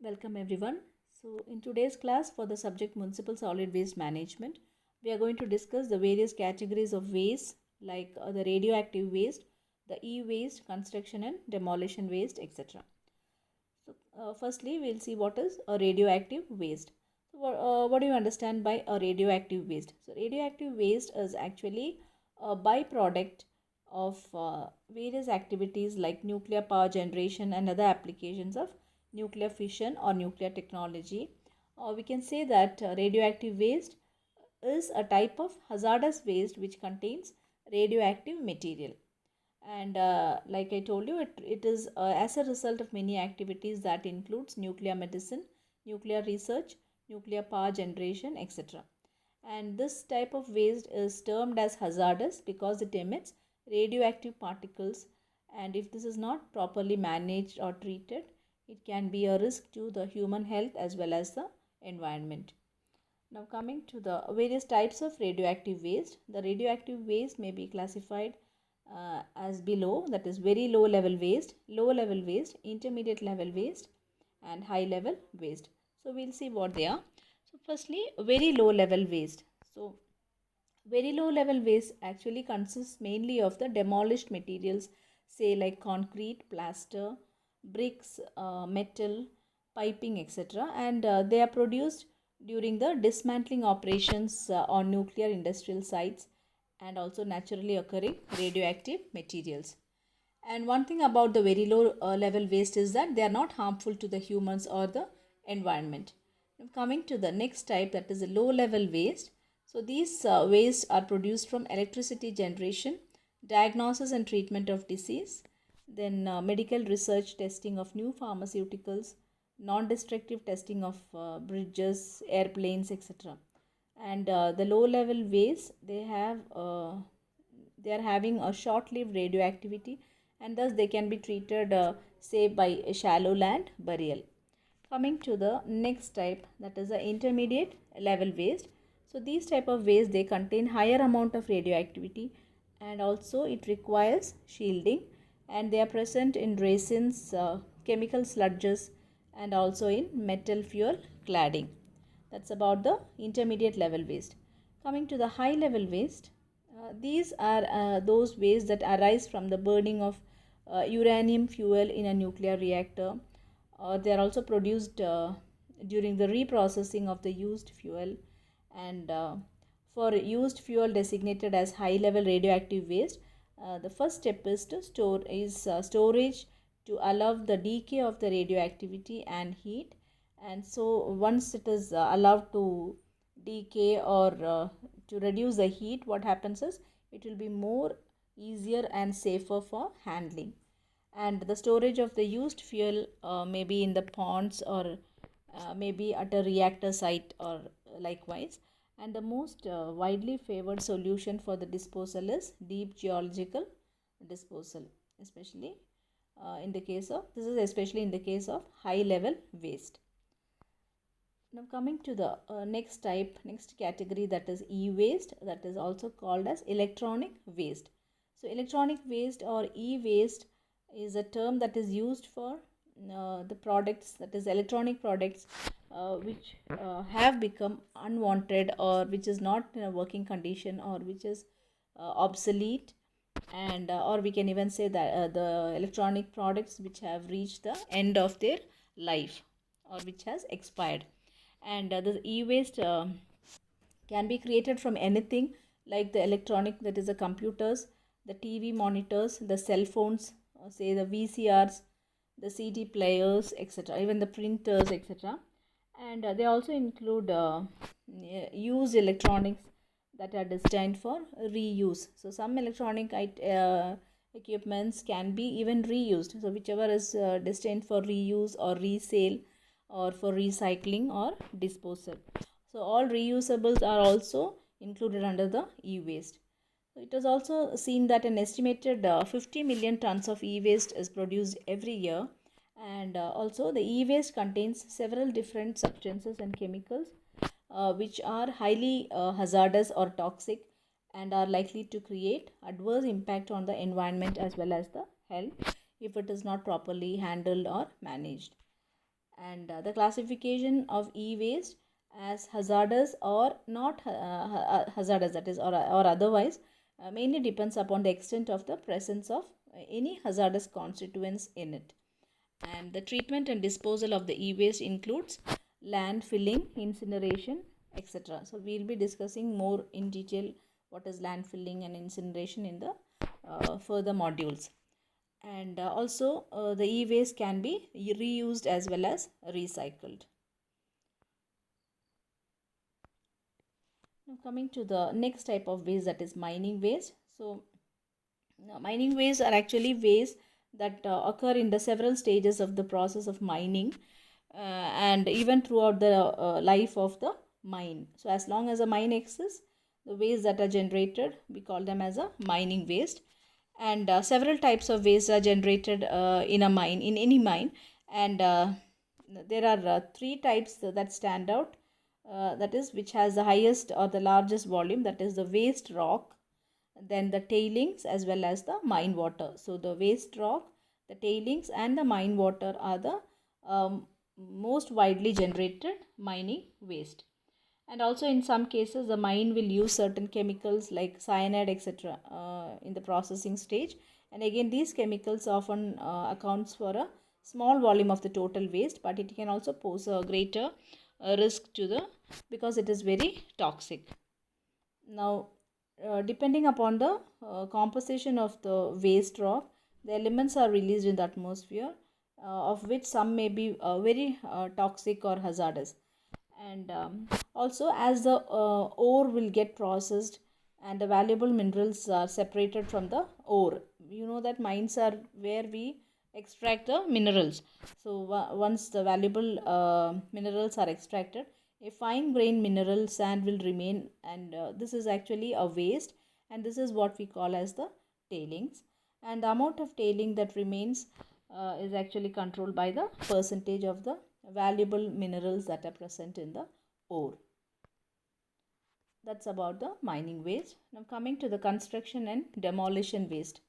Welcome everyone. So in today's class for the subject Municipal Solid Waste Management, we are going to discuss the various categories of waste like the radioactive waste, the e-waste, construction and demolition waste, etc. So firstly, we'll see what is a radioactive waste. So what do you understand by a radioactive waste? So radioactive waste is actually a byproduct of various activities like nuclear power generation and other applications of nuclear fission or nuclear technology. Or we can say that radioactive waste is a type of hazardous waste which contains radioactive material. And like I told you, it is as a result of many activities that includes nuclear medicine, nuclear research, nuclear power generation, etc. And this type of waste is termed as hazardous because it emits radioactive particles, and if this is not properly managed or treated, it can be a risk to the human health as well as the environment. Now coming to the various types of radioactive waste, the radioactive waste may be classified as below, that is very low level waste, intermediate level waste and high level waste. So we'll see what they are. So firstly, very low level waste. So very low level waste actually consists mainly of the demolished materials, say like concrete, plaster, bricks, metal, piping, etc. And they are produced during the dismantling operations on nuclear industrial sites and also naturally occurring radioactive materials. And one thing about the very low level waste is that they are not harmful to the humans or the environment. Now, coming to the next type, that is a low level waste. So these waste are produced from electricity generation, diagnosis and treatment of disease, then medical research testing of new pharmaceuticals, non-destructive testing of bridges, airplanes, etc. And the low level waste, they are having a short-lived radioactivity, and thus they can be treated say by a shallow land burial. Coming to the next type, that is the intermediate level waste. So these type of waste, they contain higher amount of radioactivity, and also it requires shielding, and they are present in resins, chemical sludges, and also in metal fuel cladding. That's about the intermediate level waste. Coming to the high level waste, these are those waste that arise from the burning of uranium fuel in a nuclear reactor. They are also produced during the reprocessing of the used fuel, and for used fuel designated as high level radioactive waste, the first step is to storage to allow the decay of the radioactivity and heat. And so once it is allowed to decay or to reduce the heat, what happens is it will be more easier and safer for handling. And the storage of the used fuel may be in the ponds or maybe at a reactor site or likewise. And the most widely favored solution for the disposal is deep geological disposal, especially in the case of this is especially in the case of high level waste. Now coming to the next category, that is e-waste, that is also called as electronic waste. So electronic waste or e-waste is a term that is used for the products, that is electronic products which have become unwanted or which is not in a working condition or which is obsolete, and or we can even say that the electronic products which have reached the end of their life or which has expired. And the e-waste can be created from anything like the electronic, that is the computers, the TV monitors, the cell phones, say the VCRs, the CD players, etc., even the printers, etc. And they also include used electronics that are destined for reuse. So some electronic equipments can be even reused, so whichever is destined for reuse or resale or for recycling or disposal. So all reusables are also included under the e-waste. So it is also seen that an estimated 50 million tons of e-waste is produced every year, and also the e-waste contains several different substances and chemicals which are highly hazardous or toxic and are likely to create adverse impact on the environment as well as the health if it is not properly handled or managed. And the classification of e-waste as hazardous or not hazardous, that is, or otherwise, mainly depends upon the extent of the presence of any hazardous constituents in it. And the treatment and disposal of the e-waste includes landfilling, incineration, etc. So we'll be discussing more in detail what is landfilling and incineration in the further modules. And also the e-waste can be reused as well as recycled. Now coming to the next type of waste, that is mining waste. So mining waste are actually waste that occur in the several stages of the process of mining, and even throughout the life of the mine. So as long as a mine exists, the waste that are generated, we call them as a mining waste. And several types of waste are generated in a mine, in any mine. And there are three types that stand out, that is, which has the highest or the largest volume, that is the waste rock, then the tailings, as well as the mine water. So the waste rock, the tailings, and the mine water are the most widely generated mining waste. And also in some cases the mine will use certain chemicals like cyanide, etc., in the processing stage. And again, these chemicals often accounts for a small volume of the total waste, but it can also pose a greater risk to the, because it is very toxic. Now depending upon the composition of the waste rock, the elements are released in the atmosphere, of which some may be very toxic or hazardous. And also, as the ore will get processed and the valuable minerals are separated from the ore, you know that mines are where we extract the minerals. So once the valuable minerals are extracted, a fine grained mineral sand will remain, and this is actually a waste, and this is what we call as the tailings. And the amount of tailing that remains is actually controlled by the percentage of the valuable minerals that are present in the ore. That's about the mining waste. Now coming to the construction and demolition waste.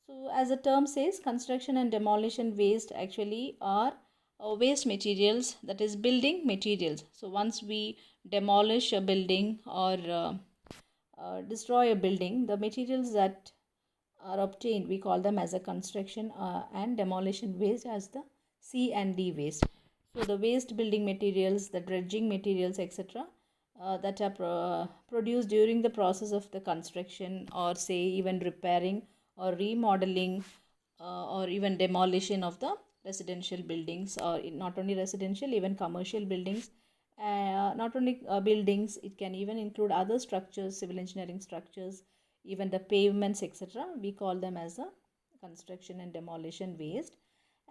So as the term says, construction and demolition waste actually are waste materials, that is building materials. So once we demolish a building or destroy a building, the materials that are obtained, we call them as a construction and demolition waste as the C and D waste. So the waste building materials, the dredging materials, etc., that are produced during the process of the construction, or say even repairing or remodeling, or even demolition of the residential buildings, or not only residential, even commercial buildings. Not only buildings, it can even include other structures, civil engineering structures, even the pavements, etc. We call them as a construction and demolition waste.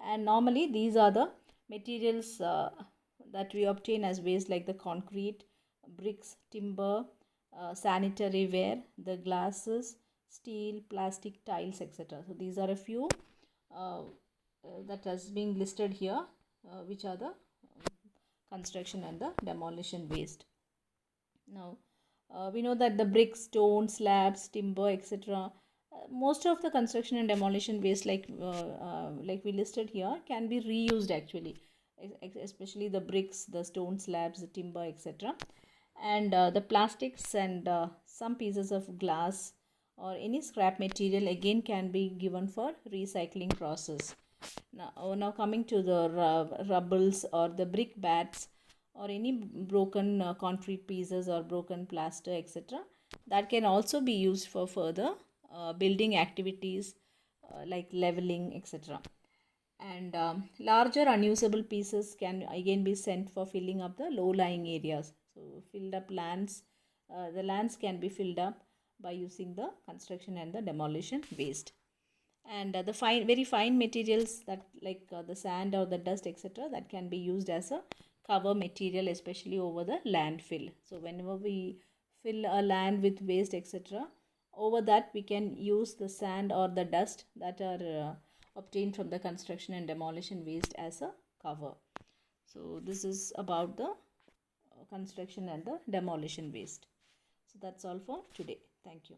And normally these are the materials that we obtain as waste, like the concrete, bricks, timber, sanitary ware, the glasses, steel, plastic, tiles, etc. So these are a few that has been listed here, which are the construction and the demolition waste. Now we know that the bricks, stone, slabs, timber, etc., most of the construction and demolition waste, like we listed here, can be reused actually, especially the bricks, the stone slabs, the timber, etc. And the plastics and some pieces of glass or any scrap material again can be given for recycling process. Now coming to the rubbles or the brick bats, or any broken concrete pieces or broken plaster, etc., that can also be used for further building activities like leveling, etc. And larger unusable pieces can again be sent for filling up the low lying areas. So filled up lands, the lands can be filled up by using the construction and the demolition waste. And the very fine materials, that like the sand or the dust, etc., that can be used as a cover material, especially over the landfill. So whenever we fill a land with waste, etc., over that we can use the sand or the dust that are obtained from the construction and demolition waste as a cover. So this is about the construction and the demolition waste. So that's all for today. Thank you.